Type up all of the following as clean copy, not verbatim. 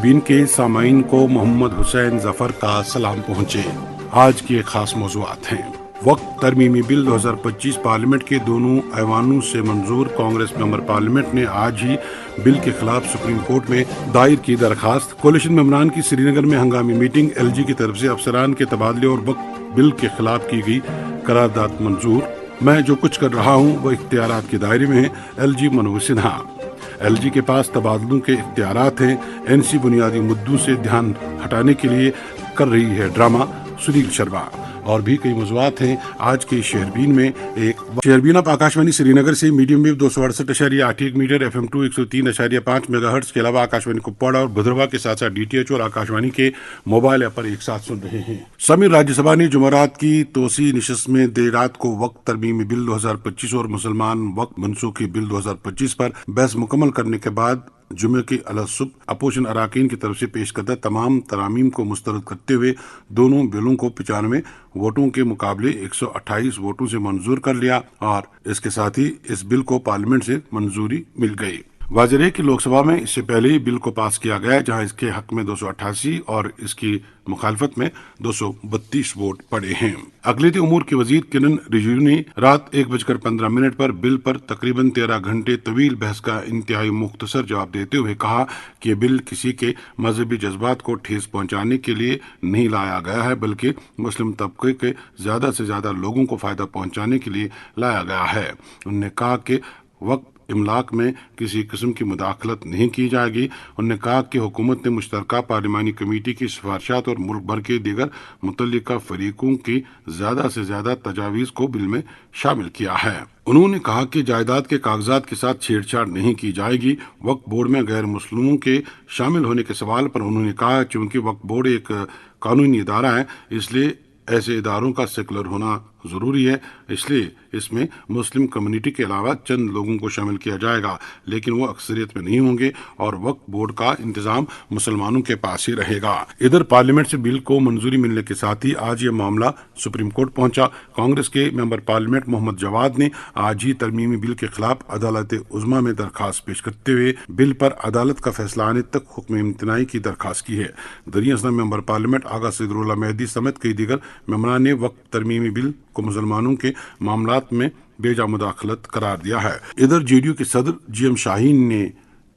शेरबीन के सामाइन को मोहम्मद हुसैन जफर का सलाम पहुँचे। आज के खास मौज़ूआत हैं। वक्त तरमीमी बिल 2025 पार्लियामेंट के दोनों ऐवानों से मंजूर। कांग्रेस मेंबर पार्लियामेंट ने आज ही बिल के खिलाफ सुप्रीम कोर्ट में दायर की दरखास्त। कोalition मेंबरान की श्रीनगर में हंगामी मीटिंग। LG की तरफ से अफसरान के तबादले और वक्त बिल के खिलाफ की गई करारदाद मंजूर। मैं जो कुछ कर रहा हूँ वो इख्तियारात के दायरे में है। LG मनोज सिन्हा। LG के पास तबादलों के इख्तियारात हैं। NC बुनियादी मुद्दों से ध्यान हटाने के लिए कर रही है ड्रामा। सुनील शर्मा। और भी कई मौज़ूआत हैं आज के शेरबीन में। शेरबीन आप आकाशवाणी श्रीनगर से medium wave 268.81 metre, FM2 103.5 megahertz के अलावा आकाशवाणी कुपवाड़ा और भद्रवा के साथ साथ DTH और आकाशवाणी के मोबाइल ऐप पर एक साथ सुन रहे हैं। समीर राज्यसभा ने जुमेरात की तोसी निशस्त में देर रात को वक्त तरमीमी बिल 2025 और मुसलमान वक्त मनसूखी बिल 2025 पर बहस मुकम्मल करने के बाद जुमे की अलसुबह अपोजिशन अराकीन की तरफ से पेश करदा तमाम तरामीम को मुस्तरद करते हुए दोनों बिलों को 95 वोटों के मुकाबले 128 वोटों से मंजूर कर लिया और इसके साथ ही इस बिल को पार्लियामेंट से मंजूरी मिल गई। वाज़ेह है कि लोकसभा में इससे पहले ही बिल को पास किया गया है, जहां इसके हक में 288 और इसकी मुखालफत में 232 वोट पड़े हैं। अक़लियती उमूर के वजीर किरण रिजिजू ने रात 1:15 पर बिल पर तकरीबन 13 घंटे तवील बहस का इंतहाई मुख्तसर जवाब देते हुए कहा कि ये बिल किसी के मजहबी जज्बात को ठेस पहुंचाने के लिए नहीं लाया गया है, बल्कि मुस्लिम तबके के ज्यादा से ज्यादा लोगों को फायदा पहुंचाने के लिए लाया गया है। उन्होंने कहा कि वक्त इमलाक में किसी किस्म की मुदाखलत नहीं की जाएगी। उन्होंने कहा कि हुकूमत ने मुश्तरका पार्लिमानी कमेटी की सिफारिशात और मुल्क भर के दीगर मुतल्लिका फरीकों की ज्यादा से ज्यादा तजावीज़ को बिल में शामिल किया है। उन्होंने कहा कि जायदाद के कागजात के साथ छेड़छाड़ नहीं की जाएगी। वक्फ बोर्ड में गैर मुस्लिमों के शामिल होने के सवाल पर उन्होंने कहा चूंकि वक्फ बोर्ड एक कानूनी इदारा है, इसलिए ऐसे इदारों का सेकुलर होना जरूरी है, इसलिए इसमें मुस्लिम कम्युनिटी के अलावा चंद लोगों को शामिल किया जाएगा, लेकिन वो अक्सरियत में नहीं होंगे और वक्फ बोर्ड का इंतजाम मुसलमानों के पास ही रहेगा। इधर पार्लियामेंट से बिल को मंजूरी मिलने के साथ ही आज ये मामला सुप्रीम कोर्ट पहुंचा। कांग्रेस के मेंबर पार्लियामेंट मोहम्मद जवाद ने आज ही तरमीमी बिल के खिलाफ अदालत उज़्मा में दरखास्त पेश करते हुए बिल पर अदालत का फैसला आने तक हुक्म इम्तनाई की दरखास्त की है। दरिया असलम मेंबर पार्लियामेंट आगा सिद्दुल्लाह मेहदी समेत कई दीगर मेंबरान ने वक्त तरमीमी बिल को मुसलमानों के मामलात में बेजा मुदाखलत करार दिया है। इधर JDU के सदर GM शाहीन ने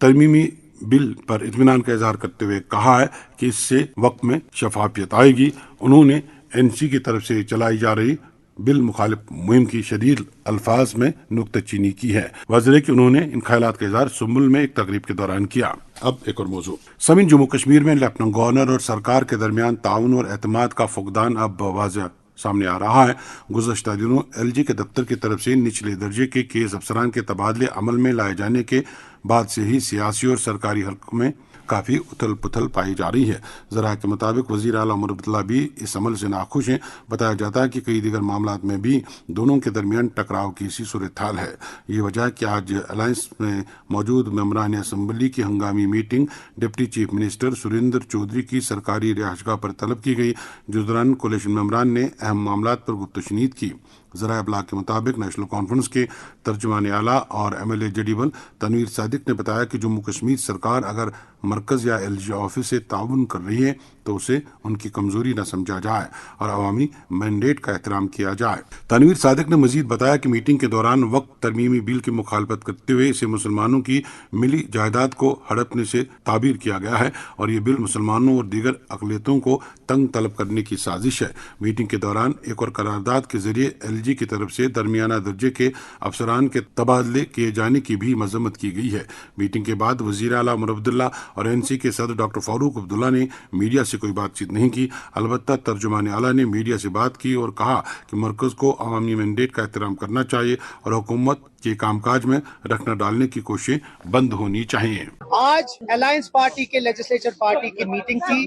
तरमीमी बिल पर इत्मीनान का इजहार करते हुए कहा है कि इससे वक्त में शफाफियत आएगी। उन्होंने NC की तरफ से चलाई जा रही बिल मुखालिफ मुहिम की शदीद अल्फाज में नुक्ताचीनी की है। वाज़ेह है कि उन्होंने इन ख्यालात का इजहार सुम्बुल में एक तकरीब के दौरान किया। अब एक और मौजू। समीन जम्मू कश्मीर में लेफ्टिनेंट गवर्नर और सरकार के दरमियान ताउन और एतमाद का फुकदान अब वाज़ेह सामने आ रहा है। गुज़श्ता दिनों LG के दफ्तर की तरफ से निचले दर्जे के केस अफसरान के तबादले अमल में लाए जाने के बाद से ही सियासी और सरकारी हल्कों में काफ़ी उथल पुथल पाई जा रही है। ज़रा के मुताबिक वज़ीर आला उमर अब्दुल्ला भी इस अमल से नाखुश हैं। बताया जाता है कि कई दीगर मामलात में भी दोनों के दरमियान टकराव की सी सूरत हाल है। ये वजह है कि आज अलायंस में मौजूद मेंबरान असम्बली की हंगामी meeting deputy chief minister Surendra Choudhary की सरकारी रिहाइशगाह पर तलब की गई, जिस दौरान कोalition मेंबरान ने अहम मामलात पर गुफ्तशनीद की। ज़राए अबलाग के मुताबिक नेशनल कॉन्फ्रेंस के तर्जुमान आला और MLA जडीबल तनवीर सादिक ने बताया कि जम्मू कश्मीर सरकार अगर मरकज़ या LG ऑफिस से ताउन कर रही है तो उसे उनकी कमजोरी न समझा जाए और अवामी मैंडेट का एहतराम किया जाए। तनवीर सादिक ने मजीद बताया कि मीटिंग के दौरान वक्त तरमीमी बिल की मुखालफत करते हुए इसे मुसलमानों की मिली जायदाद को हड़पने से ताबीर किया गया है और ये बिल मुसलमानों और दीगर अक़लियतों को तंग तलब करने की साजिश है। मीटिंग के दौरान एक और करारदाद के जरिए LG की तरफ से दरमियाना दर्जे के अफसरान के तबादले किए जाने की भी मजम्मत की गई है। मीटिंग के बाद वज़ीर आला उमर अब्दुल्ला और NC के सदर डॉक्टर फारूक अब्दुल्ला ने मीडिया से कोई बातचीत नहीं की। अलबत्ता तर्जुमान आला ने मीडिया से बात की और कहा कि मरकज़ को अवामी मैंडेट का एहतराम करना चाहिए और हुकूमत के कामकाज में रखना डालने की कोशिश बंद होनी चाहिए। आज अलायंस पार्टी के लेजिस्लेचर पार्टी की मीटिंग थी,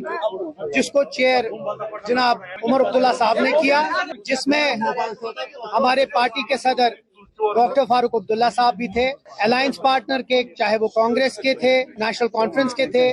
जिसको चेयर जनाब उमर अब्दुल्ला साहब ने किया, जिसमें हमारे पार्टी के सदर डॉक्टर फारूक अब्दुल्ला साहब भी थे। अलायंस पार्टनर के, चाहे वो कांग्रेस के थे, नेशनल कॉन्फ्रेंस के थे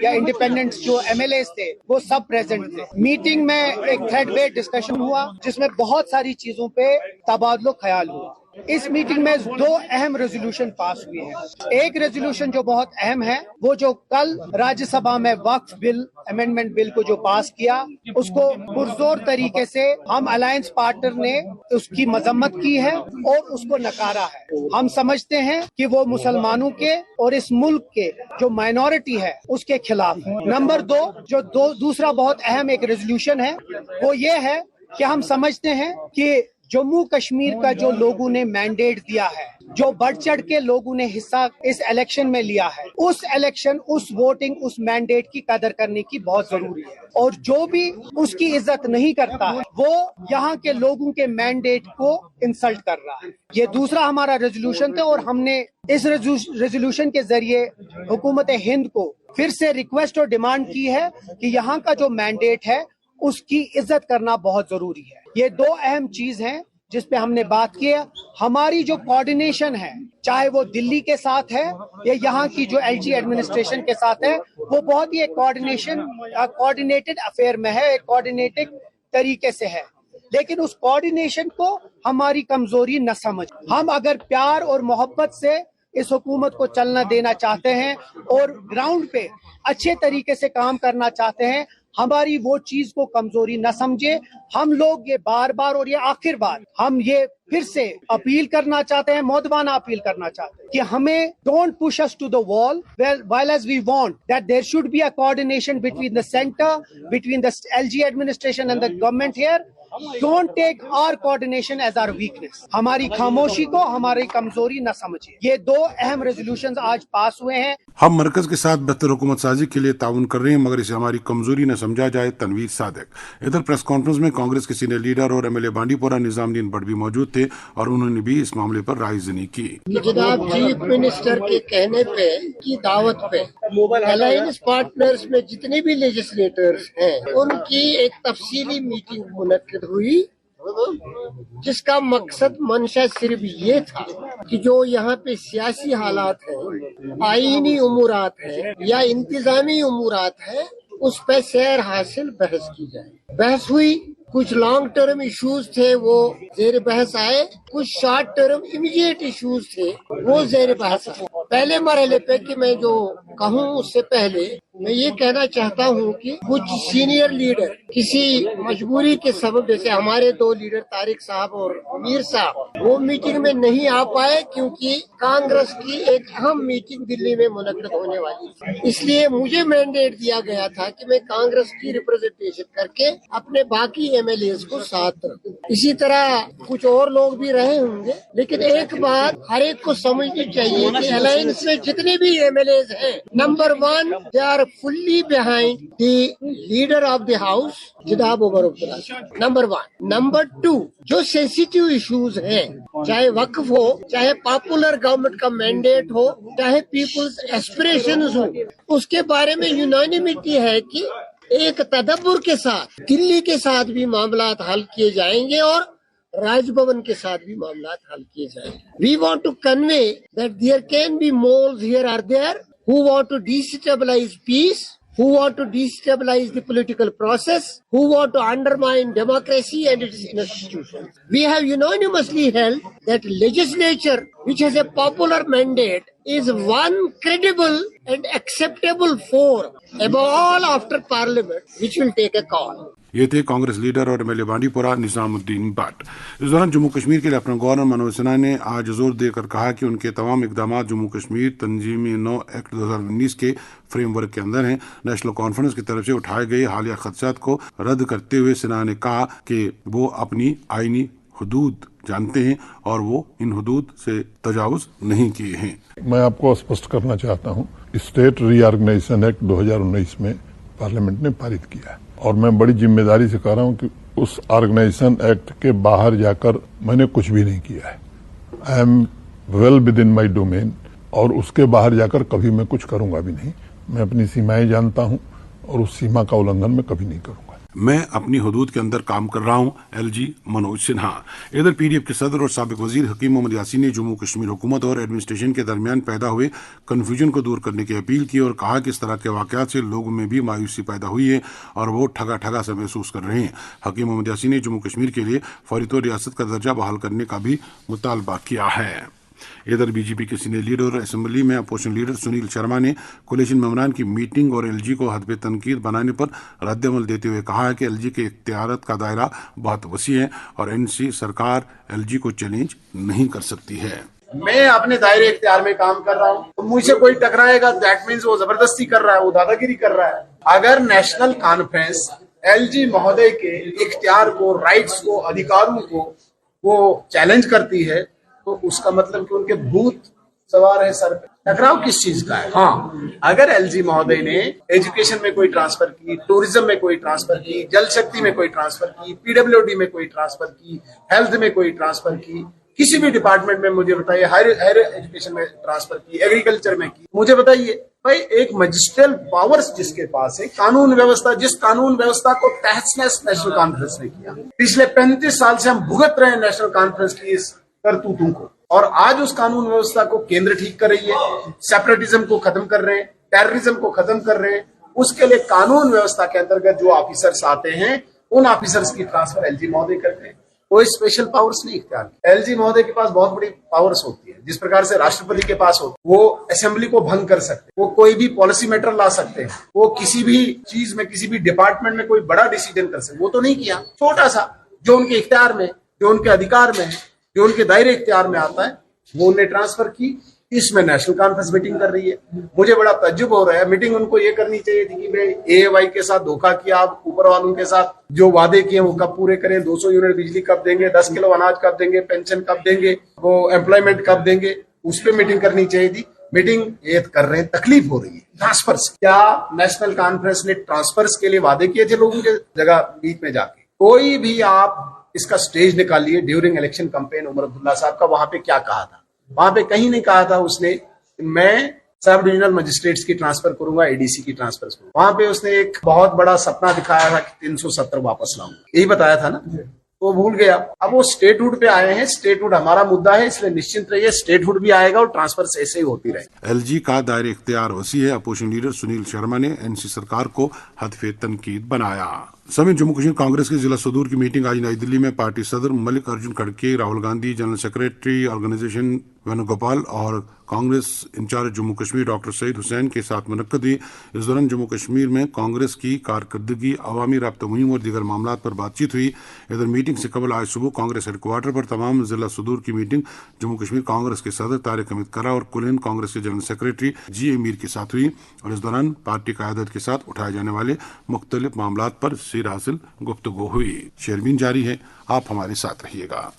या इंडिपेंडेंट जो MLAs थे, वो सब प्रेजेंट थे। मीटिंग में एक थ्रेड बेस्ड डिस्कशन हुआ जिसमें बहुत सारी चीजों पे तबादलो ख्याल हुआ। इस मीटिंग में 2 अहम रेजोल्यूशन पास हुए हैं। एक रेजोल्यूशन जो बहुत अहम है, वो जो कल राज्यसभा में वक्फ बिल अमेंडमेंट बिल को जो पास किया, उसको पुरजोर तरीके से हम अलायंस पार्टनर ने उसकी मजम्मत की है और उसको नकारा है। हम समझते हैं कि वो मुसलमानों के और इस मुल्क के जो माइनॉरिटी है उसके खिलाफ है। नंबर 2 जो दूसरा बहुत अहम एक रेजोल्यूशन है, वो ये है कि हम समझते हैं कि जम्मू कश्मीर का जो लोगों ने मैंडेट दिया है, जो बढ़ चढ़ के लोगों ने हिस्सा इस इलेक्शन में लिया है, उस इलेक्शन, उस वोटिंग, उस मैंडेट की कदर करने की बहुत जरूरी है। और जो भी उसकी इज्जत नहीं करता है, वो यहाँ के लोगों के मैंडेट को इंसल्ट कर रहा है। ये दूसरा हमारा रेजोल्यूशन था और हमने इस रेजोल्यूशन के जरिए हुकूमत हिंद को फिर से रिक्वेस्ट और डिमांड की है कि यहाँ का जो मैंडेट है उसकी इज्जत करना बहुत जरूरी है। ये 2 अहम चीज हैं जिस पे हमने बात की है। हमारी जो कोऑर्डिनेशन है, चाहे वो दिल्ली के साथ है या यहाँ की जो एलजी एडमिनिस्ट्रेशन के साथ है, वो बहुत ही एक कोऑर्डिनेटेड अफेयर में है, एक कोऑर्डिनेटेड तरीके से है। लेकिन उस कोऑर्डिनेशन को हमारी कमजोरी न समझ, हम अगर प्यार और मोहब्बत से इस हुकूमत को चलना देना चाहते हैं और ग्राउंड पे अच्छे तरीके से काम करना चाहते हैं, हमारी वो चीज को कमजोरी न समझे। हम लोग ये बार बार और ये आखिर बार हम ये फिर से अपील करना चाहते हैं, मौदबाना अपील करना चाहते हैं कि हमें don't push us to the wall while as we want that there should be a coordination between the center, between the LG administration and the government here. Don't take our coordination as our weakness. हमारी खामोशी को हमारी कमजोरी न समझिए। ये 2 अहम resolutions आज पास हुए हैं। हम मरकज के साथ बेहतर हुकूमत साजी के लिए ताउन कर रहे हैं, मगर इसे हमारी कमजोरी न समझा जाए। तनवीर सादिक। इधर प्रेस कॉन्फ्रेंस में कांग्रेस के सीनियर लीडर और एमएलए बांडीपोरा निजामुद्दीन भट्ट भी मौजूद थे और उन्होंने भी इस मामले पर रायज़नी की। जनाब चीफ मिनिस्टर के कहने पे की दावत पे अलायंस पार्टनर्स में जितने भी लेजिस्लेटर्स हैं उनकी एक तफसीली मीटिंग मुनक्किद हुई, जिसका मकसद मंशा सिर्फ ये था कि जो यहाँ पे सियासी हालात हैं, आईनी उमूरात हैं या इंतजामी उमूरात हैं, उस पर सैर हासिल बहस की जाए। बहस हुई, कुछ लॉन्ग टर्म इश्यूज थे वो जेर बहस आए, कुछ शॉर्ट टर्म इमीडिएट इश्यूज थे वो जेर बहस आए। पहले मरहले पे कि मैं जो कहूँ उससे पहले मैं ये कहना चाहता हूँ कि कुछ सीनियर लीडर किसी मजबूरी के सबब, जैसे हमारे 2 लीडर तारिक साहब और मीर साहब, वो मीटिंग में नहीं आ पाए क्योंकि कांग्रेस की एक अहम मीटिंग दिल्ली में मुनक्किद होने वाली थी। इसलिए मुझे मैंडेट दिया गया था कि मैं कांग्रेस की रिप्रेजेंटेशन करके अपने बाकी एमएलएस को साथ रखूं। इसी तरह कुछ और लोग भी रहे होंगे, लेकिन एक बात हर एक को समझनी चाहिए कि अलायंस में जितने भी एमएलएस हैं, number 1 they are fully behind the leader of the house, जनाब उमर अब्दुल्ला। नंबर 1। नंबर 2, जो सेंसिटिव इश्यूज हैं, चाहे वक्फ हो, चाहे पॉपुलर गवर्नमेंट का मैंडेट हो, चाहे पीपुल्स एस्पिरेशंस हो, उसके बारे में यूनानिमिटी है कि एक तदब्बुर के साथ दिल्ली के साथ भी मामलात हल किए जाएंगे और राजभवन के साथ भी मामलात हल किए जाएंगे। We want to convey that there can be moles here or there who want to destabilize peace, who want to destabilize the political process, who want to undermine democracy and its institutions. We have unanimously held that legislature, which has a popular mandate, is one credible and acceptable forum above all after parliament, which will take a call. ये थे Congress leader और MLA Bandipora Nizamuddin Bhatt. इस दौरान जम्मू कश्मीर के lieutenant governor Manoj Sinha ने आज जोर देकर कहा कि उनके तमाम इकदाम जम्मू कश्मीर तंजीमी 9 एक्ट 2019 के फ्रेमवर्क के अंदर हैं। नेशनल कॉन्फ्रेंस की तरफ से उठाए गए हालिया खदशात को रद्द करते हुए सिन्हा ने कहा कि वो अपनी आईनी हुदूद जानते हैं और वो इन हुदूद से तजावुज नहीं किए हैं। मैं आपको स्पष्ट करना चाहता हूँ, स्टेट रीऑर्गेनाइजेशन एक्ट 2019 में पार्लियामेंट ने पारित किया है और मैं बड़ी जिम्मेदारी से कह रहा हूँ कि उस ऑर्गेनाइजेशन एक्ट के बाहर जाकर मैंने कुछ भी नहीं किया है। I am well with in my domain और उसके बाहर जाकर कभी मैं कुछ करूंगा भी नहीं। मैं अपनी सीमाएं जानता हूँ और उस सीमा का उल्लंघन मैं कभी नहीं करूंगा। मैं अपनी हदूद के अंदर काम कर रहा हूँ, LG मनोज सिन्हा। इधर PDF के सदर और साबिक वजीर हकीम मोहम्मद यासीन ने जम्मू कश्मीर हुकूमत और एडमिनिस्ट्रेशन के दरमियान पैदा हुए कन्फ्यूजन को दूर करने की अपील की और कहा कि इस तरह के वाकयात से लोगों में भी मायूसी पैदा हुई है और वो ठगा ठगा सा महसूस कर रहे हैं। हकीम मोहम्मद यासीन ने जम्मू कश्मीर के लिए फौरी तौर रियासत का दर्जा बहाल करने का भी मुतालबा किया है। इधर बीजेपी के सीनियर लीडर और असेंबली में अपोजिशन लीडर सुनील शर्मा ने कोलिशन मेंबरान की मीटिंग और LG को हद पे तनकीद बनाने पर रद्दअमल देते हुए कहा है कि LG के इख्तियारात का दायरा बहुत वसी है और NC सरकार LG को चैलेंज नहीं कर सकती है। मैं अपने दायरे इख्तियार में काम कर रहा हूँ, तो मुझसे कोई टकराएगा दैट मीन्स वो जबरदस्ती कर रहा है, वो दादागिरी कर रहा है। अगर नेशनल कॉन्फ्रेंस LG महोदय के इख्तियार को, राइट्स को, अधिकारों को वो चैलेंज करती है तो उसका मतलब कि उनके भूत सवार है सर पे। टकराव किस चीज का है? हाँ, अगर LG महोदय ने एजुकेशन में कोई ट्रांसफर की, टूरिज्म में कोई ट्रांसफर की, जल शक्ति में कोई ट्रांसफर की, PWD में कोई ट्रांसफर की, हेल्थ में कोई ट्रांसफर की, किसी भी डिपार्टमेंट में मुझे बताइए, हायर एजुकेशन में ट्रांसफर की, एग्रीकल्चर में की, मुझे बताइए भाई। एक मजिस्ट्रियल पावर्स जिसके पास है, कानून व्यवस्था, जिस कानून व्यवस्था को तहस नहस नेशनल कॉन्फ्रेंस ने किया, पिछले 35 साल से हम भुगत रहे हैं नेशनल कॉन्फ्रेंस की इस करतूतों को, और आज उस कानून व्यवस्था को केंद्र ठीक कर रही है, सेपरेटिज्म को खत्म कर रहे हैं, टेररिज्म को खत्म कर रहे हैं। उसके लिए कानून व्यवस्था के अंतर्गत जो ऑफिसर्स आते हैं उन ऑफिसर्स की ट्रांसफर LG महोदय करते हैं। कोई स्पेशल पावर्स नहीं इख्तियार की। LG महोदय के पास बहुत बड़ी पावर्स होती है, जिस प्रकार से राष्ट्रपति के पास होती है। वो असेंबली को भंग कर सकते हैं, वो कोई भी पॉलिसी मैटर ला सकते हैं, वो किसी भी चीज में, किसी भी डिपार्टमेंट में कोई बड़ा डिसीजन कर सकते हैं। वो तो नहीं किया, छोटा सा जो उनके इख्तियार में, जो उनके अधिकार में, जो उनके दायरे इख्तियार में आता है वो उन्हें ट्रांसफर की। इसमें नेशनल कॉन्फ्रेंस मीटिंग कर रही है। मुझे बड़ा तज्जुब हो रहा है। मीटिंग उनको ये करनी चाहिए थी कि भाई AAY के साथ धोखा किया, आप ऊपर वालों के साथ जो वादे किए वो कब पूरे करें, 200 यूनिट बिजली कब देंगे, 10 किलो अनाज कब देंगे, पेंशन कब देंगे, वो एम्प्लॉयमेंट कब देंगे, उस पर मीटिंग करनी चाहिए थी। मीटिंग ये कर रहे हैं, तकलीफ हो रही है ट्रांसफर से। क्या नेशनल कॉन्फ्रेंस ने ट्रांसफर्स के लिए वादे किए थे लोगों के जगह बीच में जाके? कोई भी आप इसका स्टेज निकालिए during election campaign Omar Abdullah साहब का, वहां पे क्या कहा था? वहां पे कहीं नहीं कहा था उसने मैं सब डिविजनल मजिस्ट्रेट्स की ट्रांसफर करूंगा, ADC की ट्रांसफर करूंगा। वहां पे उसने एक बहुत बड़ा सपना दिखाया था कि 370 वापस लाऊंगा, यही बताया था ना, वो भूल गया। अब वो स्टेटहुड पे आए हैं, स्टेटहुड हमारा मुद्दा है, इसलिए निश्चिंत रहिए स्टेटहुड भी आएगा और ट्रांसफर ऐसे ही होती रहेगी। LG का दायरे इख्तियार वसी है। अपोजिशन लीडर सुनील शर्मा ने NC सरकार को हदफे तनकीद बनाया। समेत जम्मू कश्मीर कांग्रेस की जिला सदूर की मीटिंग आज नई दिल्ली में पार्टी सदर मल्लिक अर्जुन खड़गे, Rahul Gandhi, general secretary organization Venugopal और कांग्रेस इंचार्ज जम्मू कश्मीर डॉक्टर सईद हुसैन के साथ मुनक्कद हुई। इस दौरान जम्मू कश्मीर में कांग्रेस की कारकर्दगी, अवामी राब्ता मुहिम और दीगर मामलों पर बातचीत हुई। इधर मीटिंग से कबल आज सुबह कांग्रेस हेडक्वार्टर पर तमाम जिला सदूर की मीटिंग जम्मू कश्मीर कांग्रेस के सदर तारिक हमीद करा और कुल हिंद कांग्रेस के जनरल सेक्रेटरी G. मीर के साथ हुई और इस दौरान पार्टी क़यादत के साथ उठाए जाने वाले मुख्तलिफ मामलों पर सिर हासिल गुफ्तगू हुई। शेयरबीन जारी है, आप हमारे साथ रहिएगा।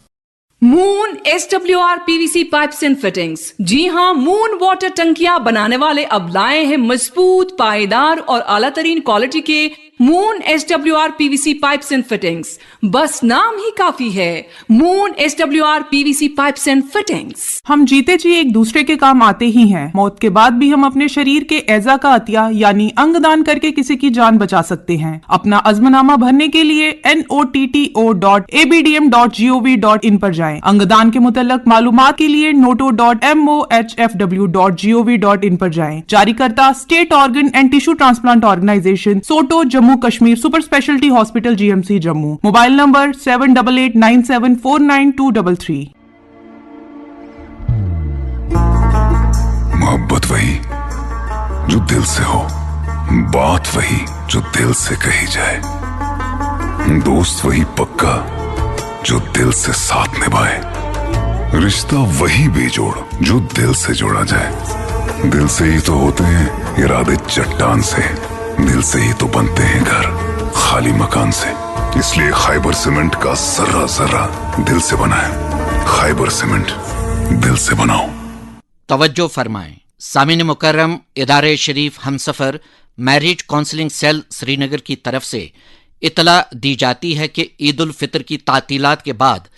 Moon SWR PVC pipes and fittings. जी हाँ, मून वाटर टंकियां बनाने वाले अब लाए हैं मजबूत, पायदार और आला तरीन क्वालिटी के moon SWR PVC pipes and fittings. बस नाम ही काफी है, moon SWR PVC pipes and fittings. हम जीते जी एक दूसरे के काम आते ही हैं। मौत के बाद भी हम अपने शरीर के एजा का अतिया यानी अंग दान करके किसी की जान बचा सकते हैं। अपना अज़्मनामा भरने के लिए notto.abdm.gov.in पर जाएं। अंगदान के मुतल्लक मालूमात के लिए noto.mohfw.gov.in पर जाएं। जारीकर्ता state organ and tissue transplant organization, SOTTO, Jammu Kashmir super speciality hospital, GMC Jammu. Mobile number 7889749233। मोहब्बत वही जो दिल से हो, बात वही जो दिल से कही जाए, दोस्त वही पक्का जो दिल से साथ निभाए, रिश्ता वही बेजोड़ जो दिल से जोड़ा जाए। दिल से ही तो होते हैं इरादे चट्टान से, दिल से ही तो बनते हैं घर खाली मकान से। इसलिए खैबर सीमेंट का जर्रा जर्रा दिल से बना है। खैबर सीमेंट, दिल से बनाओ। तवज्जो फरमाएं। सामीन मुकर्रम, इदारे शरीफ Humsafar marriage counselling cell Srinagar की तरफ से इतला दी जाती है कि ईद उल फितर की तातीलात के बाद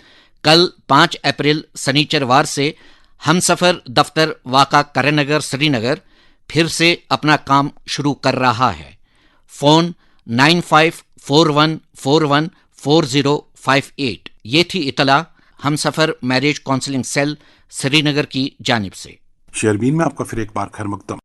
कल 5 अप्रैल शनिचरवार से हमसफर दफ्तर वाक़ा करणनगर श्रीनगर फिर से अपना काम शुरू कर रहा है। फ़ोन 9541414058। یہ تھی اطلاع ہم سفر میرج کونسلنگ سیل سری نگر کی جانب سے۔ شیربین میں آپ کا پھر ایک بار خیر مقدم۔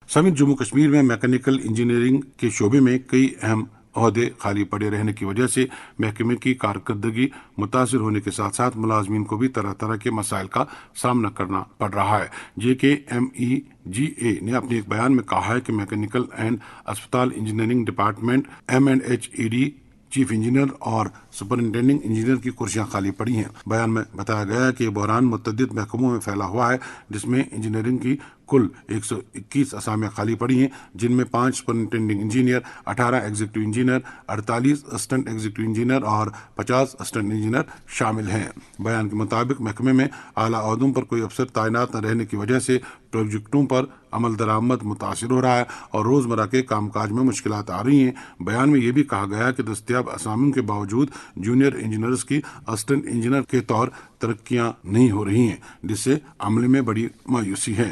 سمیت جموں کشمیر میں میکینیکل انجینئرنگ کے شعبے میں کئی اہم عہدے خالی پڑے رہنے کی وجہ سے محکمے کی کارکردگی متاثر ہونے کے ساتھ ساتھ ملازمین کو بھی طرح طرح کے مسائل کا سامنا کرنا پڑ رہا ہے۔ JKMEGA نے اپنے ایک بیان میں کہا ہے کہ میکینیکل اینڈ اسپتال engineering department M&HED chief engineer اور سپرنٹینڈنگ انجینئر کی کرسیاں خالی پڑی ہیں۔ بیان میں بتایا گیا ہے کہ یہ بحران متعدد محکموں میں پھیلا ہوا ہے، جس میں انجینئرنگ کی کل 121 اسامیاں خالی پڑی ہیں، جن میں 5 superintending engineer, 18 executive engineer, 48 assistant executive engineer اور 50 اسسٹنٹ انجینئر شامل ہیں۔ بیان کے مطابق محکمے میں اعلیٰ عہدوں پر کوئی افسر تعینات نہ رہنے کی وجہ سے پروجیکٹوں پر عمل درآمد متاثر ہو رہا ہے اور روزمرہ کے کام کاج میں مشکلات آ رہی ہیں۔ بیان میں یہ بھی کہا گیا کہ دستیاب اسامیوں کے باوجود جونیئر انجینئرز کی اسسٹنٹ انجینئر کے طور ترقیاں نہیں ہو رہی ہیں، جس سے عملے میں بڑی مایوسی ہے۔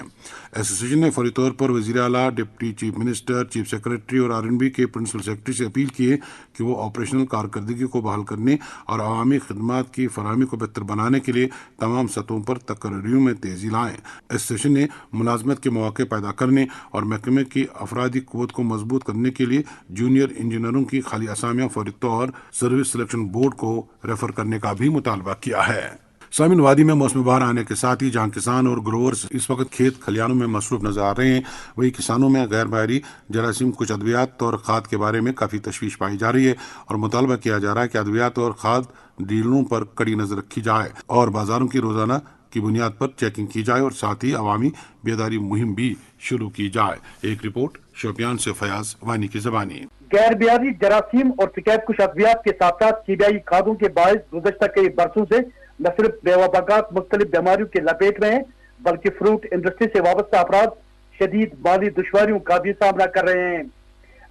ایسوسی نے فوری طور پر وزیر اعلیٰ، deputy chief minister, chief secretary اور R&B کے پرنسپل سیکرٹری سے اپیل کی ہے کہ وہ آپریشنل کارکردگی کو بحال کرنے اور عوامی خدمات کی فراہمی کو بہتر بنانے کے لیے تمام سطحوں پر تقرریوں میں تیزی لائیں۔ ایسوسی نے ملازمت کے مواقع پیدا کرنے اور محکمے کی افرادی قوت کو مضبوط کرنے کے لیے جونیئر انجینئروں کی خالی اسامیاں فوری طور سروس سلیکشن بورڈ کو ریفر کرنے کا بھی مطالبہ کیا ہے۔ سامعین، وادی میں موسم بہار آنے کے ساتھ ہی جہاں کسان اور گروورز اس وقت کھیت کھلیانوں میں مصروف نظر آ رہے ہیں، وہی کسانوں میں غیر معیاری جراثیم کچھ ادویات اور کھاد کے بارے میں کافی تشویش پائی جا رہی ہے اور مطالبہ کیا جا رہا ہے کہ ادویات اور کھاد ڈیلروں پر کڑی نظر رکھی جائے اور بازاروں کی روزانہ کی بنیاد پر چیکنگ کی جائے اور ساتھ ہی عوامی بیداری مہم بھی شروع کی جائے۔ ایک رپورٹ شوپیان سے فیاض وانی کی زبانی۔ غیر معیاری جراثیم اور شکایت کش ادویات کے ساتھ ساتھ کیمیائی کھادوں کے باعث گزشتہ کئی برسوں سے نہ صرف میوہ باغات مختلف بیماریوں کے لپیٹ میں ہیں، بلکہ فروٹ انڈسٹری سے وابستہ افراد شدید مالی دشواریوں کا بھی سامنا کر رہے ہیں۔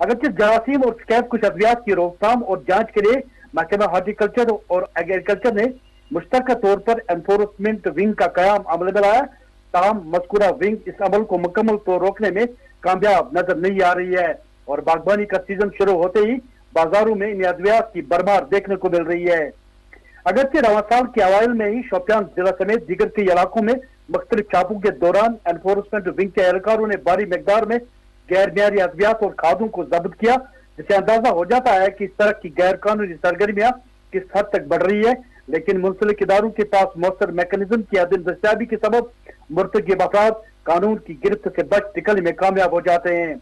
اگرچہ جراثیم اور شکایت کش ادویات کی روک تھام اور جانچ کے لیے محکمہ ہارٹیکلچر اور ایگریکلچر نے مشترکہ طور پر انفورسمنٹ ونگ کا قیام عمل میں لایا، تاہم مذکورہ ونگ اس عمل کو مکمل طور روکنے میں کامیاب نظر نہیں آ رہی ہے اور باغبانی کا سیزن شروع ہوتے ہی بازاروں میں ان ادویات کی بھرمار دیکھنے کو مل رہی ہے۔ اگرچہ رواں سال کے اوائل میں ہی شوپیان ضلع سمیت دیگر کئی علاقوں میں مختلف چھاپوں کے دوران انفورسمنٹ ونگ کے اہلکاروں نے بھاری مقدار میں غیر معیاری ادویات اور کھادوں کو ضبط کیا، جس سے اندازہ ہو جاتا ہے کہ اس طرح کی غیر قانونی سرگرمیاں کس حد تک بڑھ رہی ہے، لیکن منسلک اداروں کے پاس مؤثر میکانزم کی عدم دستیابی کے سبب مرتکب افراد قانون کی گرفت سے بچ نکلنے میں کامیاب ہو جاتے ہیں۔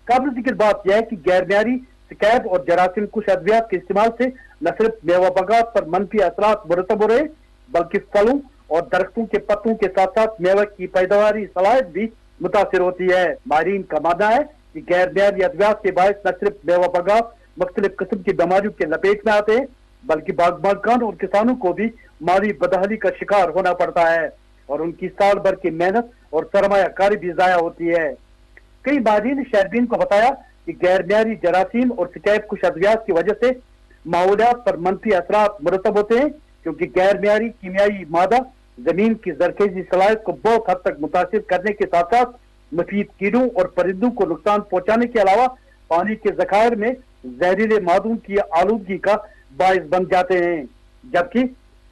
قابل ذکر بات یہ ہے کہ غیر معیاری شکایت اور جراثیم کش ادویات کے استعمال سے نہ صرف میوہ باغات پر منفی اثرات مرتب ہو رہے بلکہ پھلوں اور درختوں کے پتوں کے ساتھ ساتھ میوہ کی پیداواری صلاحیت بھی متاثر ہوتی ہے۔ ماہرین کا ماننا ہے کہ غیر معیاری ادویات کے باعث نہ صرف میوہ باغات مختلف قسم کی بیماریوں کے لپیٹ میں آتے ہیں بلکہ باغ مالکان اور کسانوں کو بھی مالی بدحالی کا شکار ہونا پڑتا ہے اور ان کی سال بھر کی محنت اور سرمایہ کاری بھی ضائع ہوتی ہے۔ کئی ماہرین نے شہربین کو بتایا کہ غیر معیاری جراثیم اور شکایت کش ادویات کی وجہ سے ماحولیات پر منفی اثرات مرتب ہوتے ہیں، کیونکہ غیر معیاری کیمیائی مادہ زمین کی زرخیزی صلاحیت کو بہت حد تک متاثر کرنے کے ساتھ ساتھ مفید کیڑوں اور پرندوں کو نقصان پہنچانے کے علاوہ پانی کے ذخائر میں زہریلے مادوں کی آلودگی کا باعث بن جاتے ہیں۔ جبکہ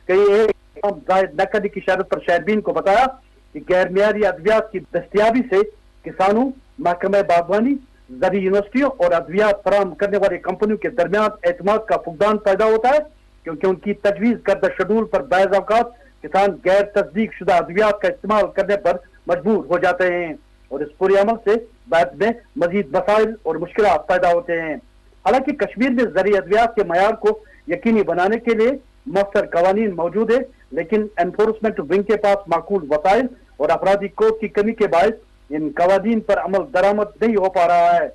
کئی ظاہر نہ کرنے کی شرط پر شہربین کو بتایا کہ غیر معیاری ادویات کی دستیابی سے کسانوں، محکمہ باغبانی، زرعی یونیورسٹیوں اور ادویات فراہم کرنے والے کمپنیوں کے درمیان اعتماد کا فقدان پیدا ہوتا ہے، کیونکہ ان کی تجویز کردہ شیڈول پر بعض اوقات کسان غیر تصدیق شدہ ادویات کا استعمال کرنے پر مجبور ہو جاتے ہیں اور اس پورے عمل سے بعد میں مزید مسائل اور مشکلات پیدا ہوتے ہیں۔ حالانکہ کشمیر میں زرعی ادویات کے معیار کو یقینی بنانے کے لیے مؤثر قوانین موجود ہیں، لیکن انفورسمنٹ ونگ کے پاس معقول وسائل اور افرادی قوت کی کمی کے باعث ان قوانین پر عمل درآمد نہیں ہو پا رہا ہے،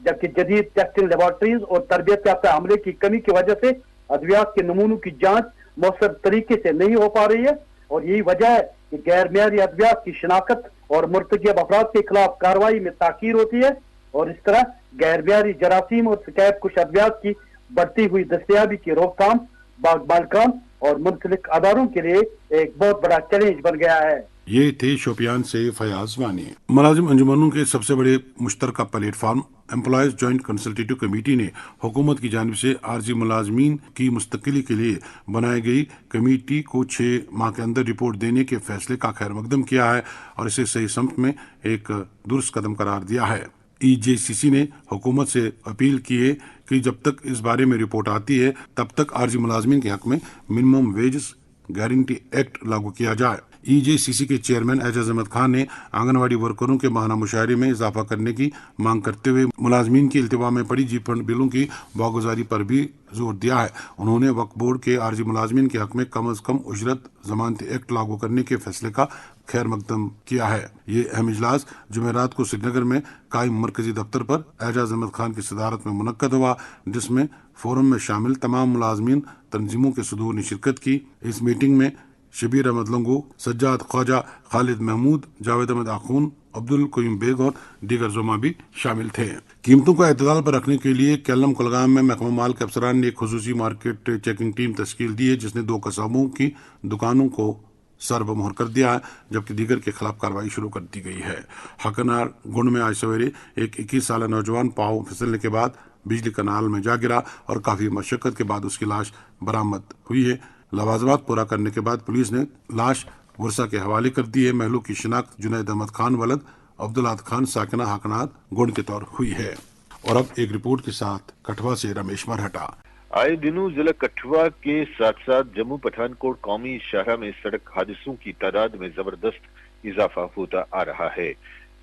جبکہ جدید ٹیسٹنگ لیبارٹریز اور تربیت یافتہ عملے کی کمی کی وجہ سے ادویات کے نمونوں کی جانچ مؤثر طریقے سے نہیں ہو پا رہی ہے اور یہی وجہ ہے کہ غیر معیاری ادویات کی شناخت اور مرتکب افراد کے خلاف کارروائی میں تاخیر ہوتی ہے اور اس طرح غیر معیاری جراثیم اور شکایت کش ادویات کی بڑھتی ہوئی دستیابی کی روک تھام باغ مالکان اور منسلک اداروں کے لیے ایک بہت بڑا چیلنج بن گیا ہے۔ ये थे शोपियान से फयाज वानी। मुलाजिम अंजुमनों के सबसे बड़े मुश्तरका platform employees joint consultative committee ने हुकूमत की जानिब से आर्जी मुलाजमीन की मुस्तकिली के लिए बनाई गई कमेटी को 6 माह के अंदर रिपोर्ट देने के फैसले का खैर मकदम किया है और इसे सही समत में एक दुरुस्त कदम करार दिया है। EJCC ने हुकूमत से अपील की है कि जब तक इस बारे में रिपोर्ट आती है तब तक आर्जी मुलाजमीन के हक में मिनिमम वेजेस गारंटी एक्ट लागू किया जाए। EJCC के चेयरमैन एजाज अहमद खान ने आंगनवाड़ी वर्करों के माहाना मुशायरे में इजाफा करने की मांग करते हुए मुलाजमीन की इल्तिवा में पड़ी जी फंड बिलों की वागुजारी पर भी जोर दिया है। उन्होंने वक्फ बोर्ड के आर्जी मुलाजमीन के हक में कम अज कम उजरत जमानती एक्ट लागू करने के फैसले का खैर मकदम किया है। ये अहम इजलास जुमेरात को श्रीनगर में कायम मरकजी दफ्तर पर एजाज अहमद खान की सदारत में मुनक्कद हुआ, जिसमें फोरम में शामिल तमाम मुलाजमीन तंजीमों के सदूर ने शिरकत की। इस मीटिंग में शबीर अहमद लंगू, सज्जाद ख्वाजा, खालिद महमूद, जावेद अहमद आखून, अब्दुल कयूम बेग और दीगर जुमा भी शामिल थे। कीमतों को एतदाल पर रखने के लिए केलम कुलगाम में महकमा माल के अफसरान ने एक खुसूसी मार्केट चेकिंग टीम तश्कील दी है, जिसने 2 कसाबों की दुकानों को सरबमोहर कर दिया है, जबकि दीगर के खिलाफ कार्रवाई शुरू कर दी गई है। हकनार गुंड में आज सवेरे एक 21 साल नौजवान पांव फिसलने के बाद बिजली कनाल में जा गिरा और काफी मशक्कत के बाद उसकी लाश बरामद हुई है। लवाजमात पूरा करने के बाद पुलिस ने लाश वर्षा के हवाले कर दी है। महलू की शिनाख्त जुनैद अहमद खान वलद अब्दुल्लाह खान साकिना हकनार गुंड के तौर हुई है। और अब एक रिपोर्ट के साथ कठवा से रमेश मरहटा। आए दिनों जिला कठुआ के साथ साथ जम्मू पठानकोट कौमी शाहरा में सड़क हादसों की तादाद में जबरदस्त इजाफा होता आ रहा है।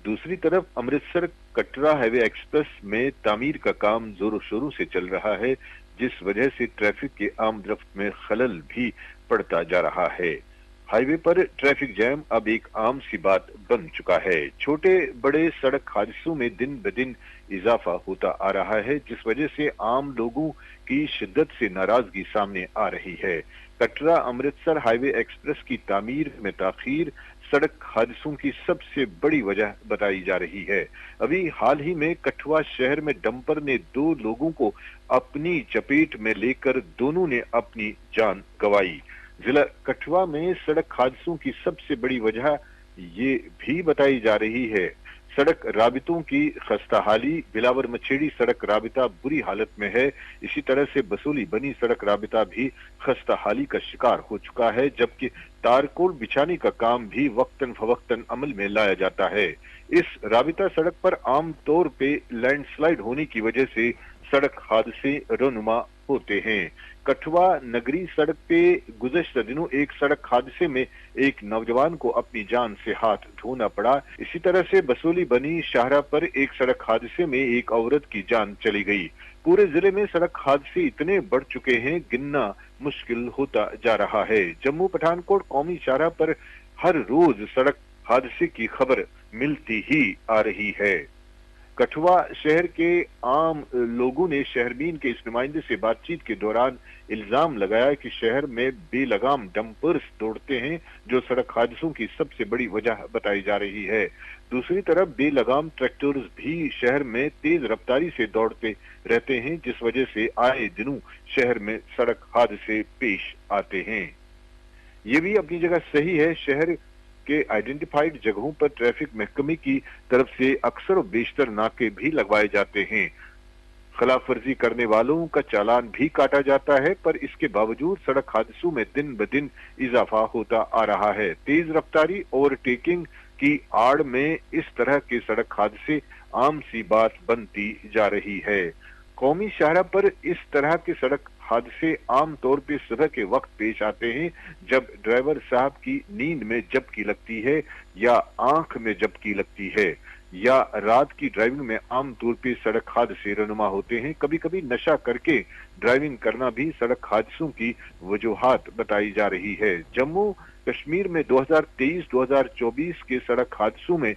दूसरी तरफ अमृतसर कटरा हाईवे एक्सप्रेस में तामीर का काम जोरों शोरों से चल रहा है, जिस वजह से ट्रैफिक के आमदरफ्त में खलल भी पड़ता जा रहा है। हाईवे पर ट्रैफिक जैम अब एक आम सी बात बन चुका है। छोटे बड़े सड़क हादसों में दिन ब दिन इजाफा होता आ रहा है, जिस वजह से आम लोगों की शिद्दत से नाराजगी सामने आ रही है। कटरा अमृतसर हाईवे एक्सप्रेस की तामीर में ताखीर सड़क हादसों की सबसे बड़ी वजह बताई जा रही है। अभी हाल ही में कठुआ शहर में डंपर ने 2 लोगों को अपनी चपेट में लेकर दोनों ने अपनी जान गंवाई। जिला कठुआ में सड़क हादसों की सबसे बड़ी वजह ये भी बताई जा रही है सड़क राबितों की खस्ताहाली। बिलावर मछेड़ी सड़क राबिता बुरी हालत में है। इसी तरह से बसोली बनी सड़क राबिता भी खस्ताहाली का शिकार हो चुका है, जबकि तारकोल बिछाने का काम भी वक्तन फवक्तन अमल में लाया जाता है। इस राबिता सड़क पर आम तौर पे लैंडस्लाइड होने की वजह से सड़क हादसे रोनुमा होते हैं। कठुआ नगरी सड़क पे गुज़श्ता दिनों एक सड़क हादसे में एक नौजवान को अपनी जान से हाथ धोना पड़ा। इसी तरह से बसोली बनी शाहरा पर एक सड़क हादसे में एक औरत की जान चली गई। पूरे जिले में सड़क हादसे इतने बढ़ चुके हैं, गिनना मुश्किल होता जा रहा है। जम्मू पठानकोट कौमी शाहरा पर हर रोज सड़क हादसे की खबर मिलती ही आ रही है। कठुआ शहर के आम लोगों ने शहरबीन के इस नुमाइंदे से बातचीत के दौरान इल्जाम लगाया कि शहर में बेलगाम डंपर्स दौड़ते हैं, जो सड़क हादसों की सबसे बड़ी वजह बताई जा रही है। दूसरी तरफ बेलगाम ट्रैक्टर्स भी शहर में तेज रफ्तारी से दौड़ते रहते हैं, जिस वजह से आए दिनों शहर में सड़क हादसे पेश आते हैं। ये भी अपनी जगह सही है। शहर के आइडेंटिफाइड जगहों पर ट्रैफिक महकमे की तरफ से अक्सर और बेशतर नाके भी लगवाए जाते हैं। खिलाफ वर्जी करने वालों का चालान भी काटा जाता है, पर इसके बावजूद सड़क हादसों में दिन ब दिन इजाफा होता आ रहा है। तेज रफ्तारी ओवरटेकिंग की आड़ में इस तरह के सड़क हादसे आम सी बात बनती जा रही है। कौमी शाहरा पर इस तरह के सड़क हादसे आम तौर पे सुबह के वक्त पेश आते हैं, जब ड्राइवर साहब की नींद में झपकी लगती है या आंख में झपकी लगती है, या रात की ड्राइविंग में आम तौर पे सड़क हादसे रनुमा होते हैं। कभी कभी नशा करके ड्राइविंग करना भी सड़क हादसों की वजूहात बताई जा रही है। जम्मू कश्मीर में 2023-2024 के सड़क हादसों में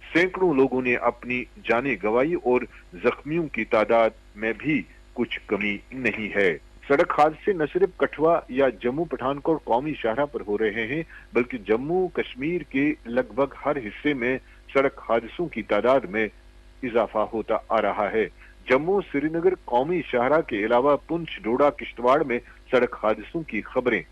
सैकड़ों लोगों ने अपनी जानें गंवाई और जख्मियों की तादाद में भी कुछ कमी नहीं है। सड़क हादसे न सिर्फ कठुआ या जम्मू पठानकोट कौमी शाहरा पर हो रहे हैं, बल्कि जम्मू कश्मीर के लगभग हर हिस्से में सड़क हादसों की तादाद में इजाफा होता आ रहा है। जम्मू श्रीनगर कौमी शाहरा के अलावा पुंछ, डोडा, किश्तवाड़ में सड़क हादसों की खबरें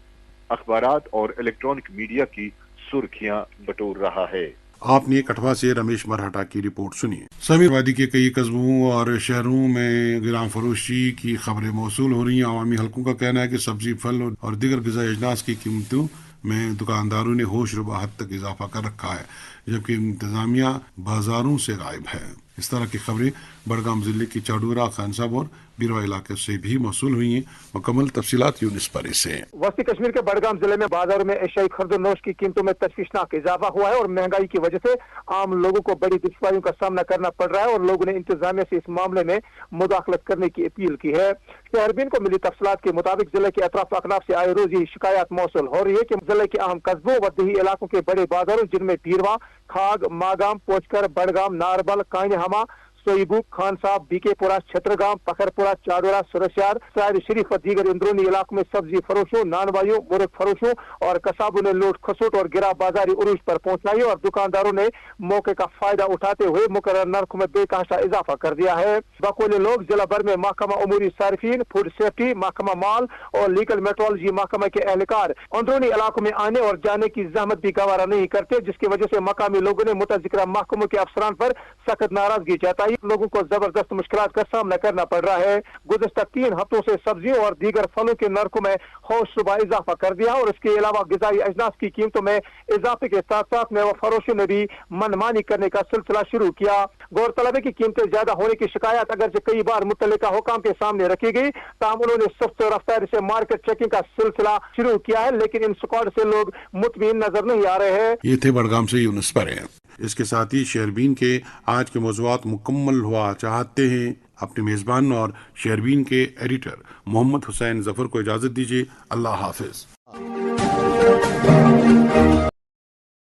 अखबारात और इलेक्ट्रॉनिक मीडिया की सुर्खियां बटोर रहा है। आपने कठवा से रमेश मरहटा की रिपोर्ट सुनी। समीरवादी के कई कस्बों और शहरों में गुलाम फरोशी की खबरें मौसूल हो रही हैं। अवामी हलकों का कहना है कि सब्जी, फल और दीगर ग़िज़ाई अजनास की कीमतों में दुकानदारों ने होशरुबा हद तक इजाफा कर रखा है, जबकि इंतजामिया बाजारों से गायब है। इस तरह की खबरें बड़गाम जिले की चाडूरा, खानसाब और बिरवा इलाके से भी मौसूल हुई हैं। मुकम्मल तफसीलात यूनिस परी से। वस्ती कश्मीर के बड़गाम जिले में बाजारों में एशियाई खरदोनोश की कीमतों में तशवीशनाक इजाफा हुआ है और महंगाई की वजह से आम लोगों को बड़ी दुश्वारियों का सामना करना पड़ रहा है और लोगों ने इंतजामिया से इस मामले में मुदाखलत करने की अपील की है। शहरबीन को मिली तफसीलात के मुताबिक जिले के अतराफ अकनाफ से आए रोज ही शिकायत मौसूल हो रही है कि जिले के अहम कस्बों व देही इलाकों के बड़े बाजारों जिनमें बीरवा, खाग, मागाम, पोचकर, बड़गाम, नारबल, कायहामा, सोईबू, खान साहब, बीकेपुरा, छत्रगाम, पखरपुरा, चाडोरा, सुरस्यार, साहिर शरीफ और दीगर अंदरूनी इलाकों में सब्जी फरोशों, नानवाइयों, मुर्ग फरोशों और कसाबों ने लूट खसोट और गिरा बाजारी उरूज पर पहुंचाई और दुकानदारों ने मौके का फायदा उठाते हुए मुकर्रर नर्खों में बेतहाशा इजाफा कर दिया है। बकौले लोग जिला भर में महकमा उमूरी सारिफीन, फूड सेफ्टी महकमा, माल और लीगल मेट्रोलॉजी महकमा के एहलकार अंदरूनी इलाकों में आने और जाने की जहमत भी गवारा नहीं करते, जिसकी वजह से मकामी लोगों ने मुतज़िक्रा महकमों के अफसरान पर सख्त नाराजगी जताई। लोगों को जबरदस्त मुश्किलात का सामना करना पड़ रहा है। गुज़श्ता 3 हफ्तों से सब्जियों और दीगर फलों के नरखों में होशरुबा इजाफा कर दिया और इसके अलावा ग़िज़ाई अजनास की कीमतों में इजाफे के साथ साथ मेवा फरोशों ने भी मनमानी करने का सिलसिला शुरू किया। गौरतलब है कि कीमतें ज्यादा होने की शिकायत अगर से कई बार मुतल्लिका हुकाम के सामने रखी गई, ताहम उन्होंने सख्त रफ्तार से मार्केट चेकिंग का सिलसिला शुरू किया है, लेकिन इन स्क्वाड से लोग मुतमईन नजर नहीं आ रहे हैं। ये थे बड़गाम से यूनुस पर हैं। इसके साथ ही शहरबीन के आज के मौज़ूआत मुकम्मल हुआ चाहते हैं। अपने मेज़बान और शहरबीन के एडिटर मोहम्मद हुसैन जफर को इजाज़त दीजिए। अल्लाह हाफिज।